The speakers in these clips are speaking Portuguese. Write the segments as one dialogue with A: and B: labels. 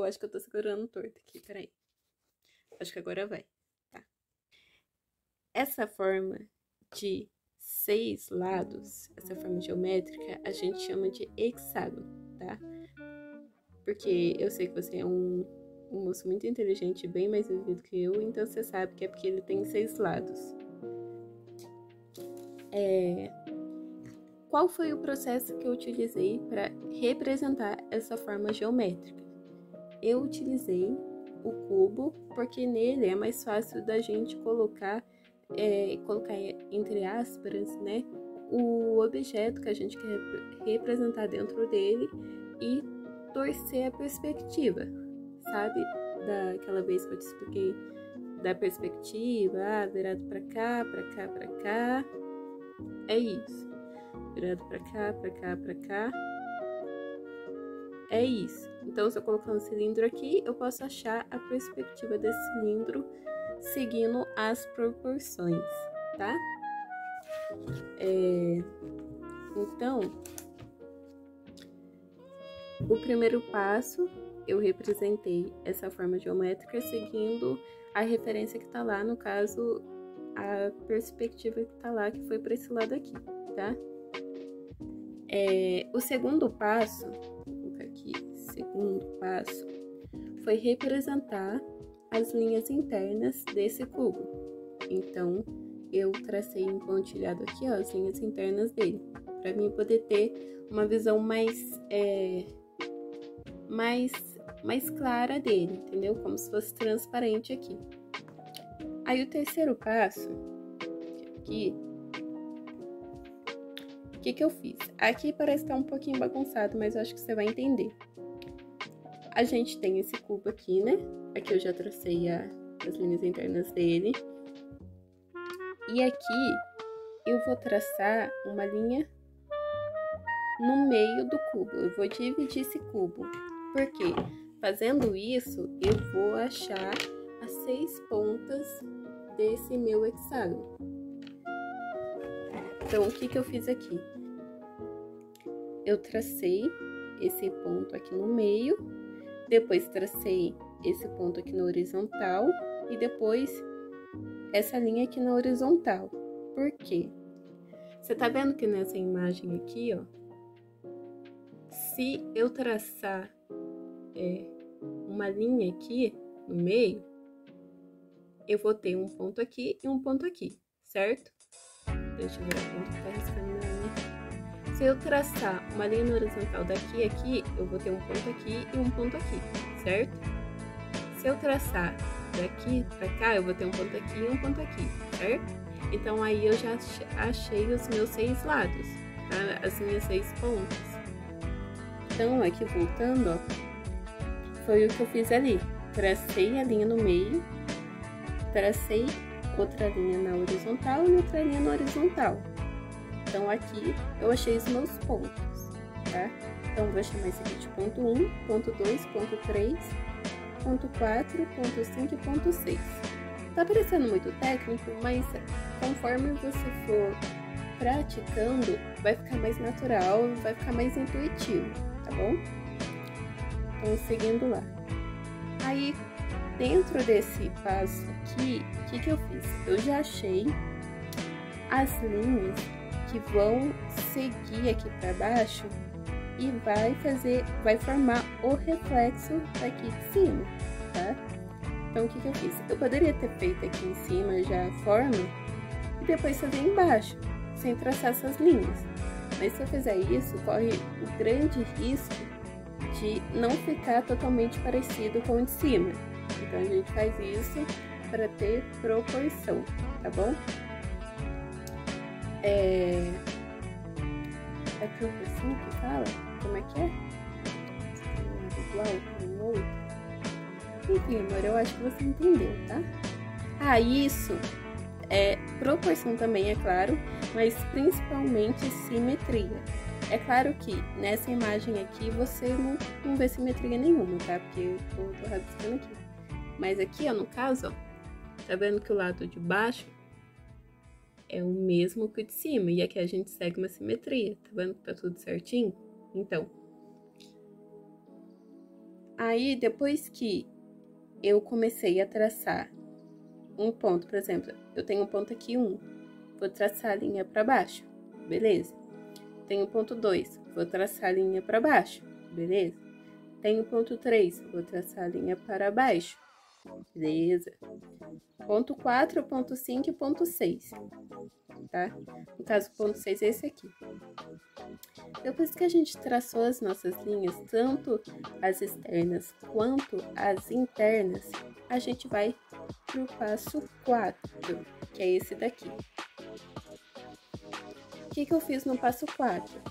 A: acho que eu tô segurando torto aqui, peraí. Acho que agora vai, tá? Essa forma de 6 lados, essa forma geométrica, a gente chama de hexágono, tá? Porque eu sei que você é um moço muito inteligente, bem mais vivido que eu, então você sabe que é porque ele tem 6 lados. Qual foi o processo que eu utilizei para representar essa forma geométrica? Eu utilizei o cubo, porque nele é mais fácil da gente colocar entre aspas, né, o objeto que a gente quer representar dentro dele e torcer a perspectiva, sabe? Daquela vez que eu te expliquei da perspectiva, virado para cá, para cá, para cá. É isso. Virado para cá, para cá, para cá. É isso. Então, se eu colocar um cilindro aqui, eu posso achar a perspectiva desse cilindro seguindo as proporções, tá? Então, o primeiro passo, eu representei essa forma geométrica seguindo a referência que tá lá, no caso, a perspectiva que tá lá, que foi para esse lado aqui, tá? O segundo passo, vou colocar aqui, segundo passo, foi representar as linhas internas desse cubo. Então, eu tracei em pontilhado aqui, ó, as linhas internas dele, para mim poder ter uma visão mais clara dele, entendeu? Como se fosse transparente aqui. Aí o terceiro passo, aqui, o que eu fiz? Aqui parece estar um pouquinho bagunçado, mas eu acho que você vai entender. A gente tem esse cubo aqui, né? Aqui eu já tracei as linhas internas dele. E aqui eu vou traçar uma linha no meio do cubo. Eu vou dividir esse cubo. Por quê? Fazendo isso, eu vou achar as 6 pontas desse meu hexágono. Então, o que eu fiz aqui? Eu tracei esse ponto aqui no meio, depois tracei esse ponto aqui na horizontal e depois essa linha aqui na horizontal. Por quê? Você tá vendo que nessa imagem aqui, ó, se eu traçar uma linha aqui no meio, eu vou ter um ponto aqui e um ponto aqui, certo? Deixa eu ver a ponta que tá riscando na linha. Se eu traçar uma linha na horizontal daqui a aqui, eu vou ter um ponto aqui e um ponto aqui, certo? Se eu traçar daqui pra cá, eu vou ter um ponto aqui e um ponto aqui, certo? Então, aí eu já achei os meus 6 lados, tá? As minhas 6 pontas. Então, aqui voltando, ó, foi o que eu fiz ali. Tracei a linha no meio, tracei outra linha na horizontal e outra linha na horizontal. Então, aqui eu achei os meus pontos, tá? Então, eu vou chamar esse aqui de ponto 1, ponto 2, ponto 3, ponto 4, ponto 5 e ponto 6. Tá parecendo muito técnico, mas conforme você for praticando, vai ficar mais natural, vai ficar mais intuitivo, tá bom? Então, seguindo lá. Aí, dentro desse passo aqui, o que eu fiz? Eu já achei as linhas que vão seguir aqui para baixo e vai formar o reflexo daqui de cima, tá? Então, o que eu fiz? Eu poderia ter feito aqui em cima já a forma e depois fazer embaixo, sem traçar essas linhas. Mas se eu fizer isso, corre o grande risco de não ficar totalmente parecido com o de cima. Então, a gente faz isso para ter proporção, tá bom? É proporção que fala? Como é que é? Igual com o outro? Enfim, amor, eu acho que você entendeu, tá? Ah, isso é proporção também, é claro, mas principalmente simetria. É claro que nessa imagem aqui você não vê simetria nenhuma, tá? Porque eu tô rabiscando aqui. Mas aqui, ó, no caso, ó, tá vendo que o lado de baixo é o mesmo que o de cima, e aqui a gente segue uma simetria, tá vendo que tá tudo certinho? Então, Aí, depois que eu comecei a traçar um ponto, por exemplo, eu tenho um ponto aqui, 1, vou traçar a linha para baixo, beleza? Tenho ponto 2, vou traçar a linha para baixo, beleza? Tenho ponto 3, vou traçar a linha para baixo, beleza? Ponto 4, ponto 5 e ponto 6, tá? No caso, o ponto 6 é esse aqui. Depois que a gente traçou as nossas linhas, tanto as externas quanto as internas, a gente vai pro passo 4, que é esse daqui. O que eu fiz no passo 4?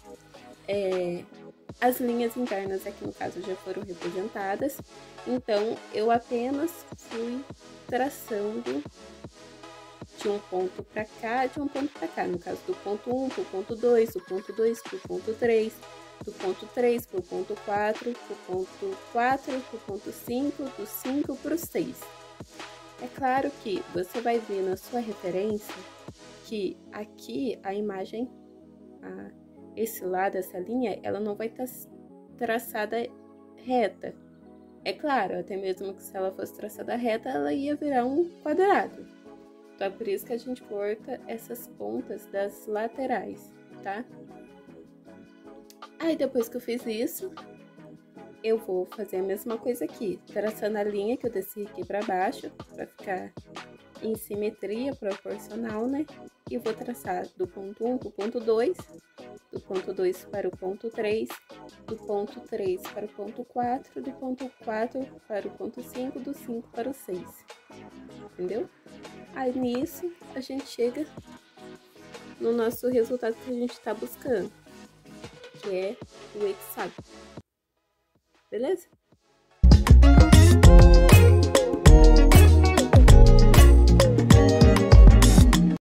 A: As linhas internas aqui no caso já foram representadas, então eu apenas fui traçando de um ponto para cá, de um ponto para cá, no caso do ponto 1 para o ponto 2, do ponto 2 para o ponto 3, do ponto 3 para o ponto 4, do ponto 4 para o ponto 5, do 5 para o 6. É claro que você vai ver na sua referência que aqui a imagem, esse lado, essa linha, ela não vai estar traçada reta. É claro, até mesmo que se ela fosse traçada reta, ela ia virar um quadrado. Então, é por isso que a gente corta essas pontas das laterais, tá? Aí, depois que eu fiz isso, eu vou fazer a mesma coisa aqui, traçando a linha que eu desci aqui para baixo, para ficar em simetria proporcional, né? E vou traçar do ponto 1 para o ponto 2, do ponto 2 para o ponto 3, do ponto 3 para o ponto 4, do ponto 4 para o ponto 5, do 5 para o 6. Entendeu? Aí, nisso, a gente chega no nosso resultado que a gente está buscando, que é o hexágono. Beleza?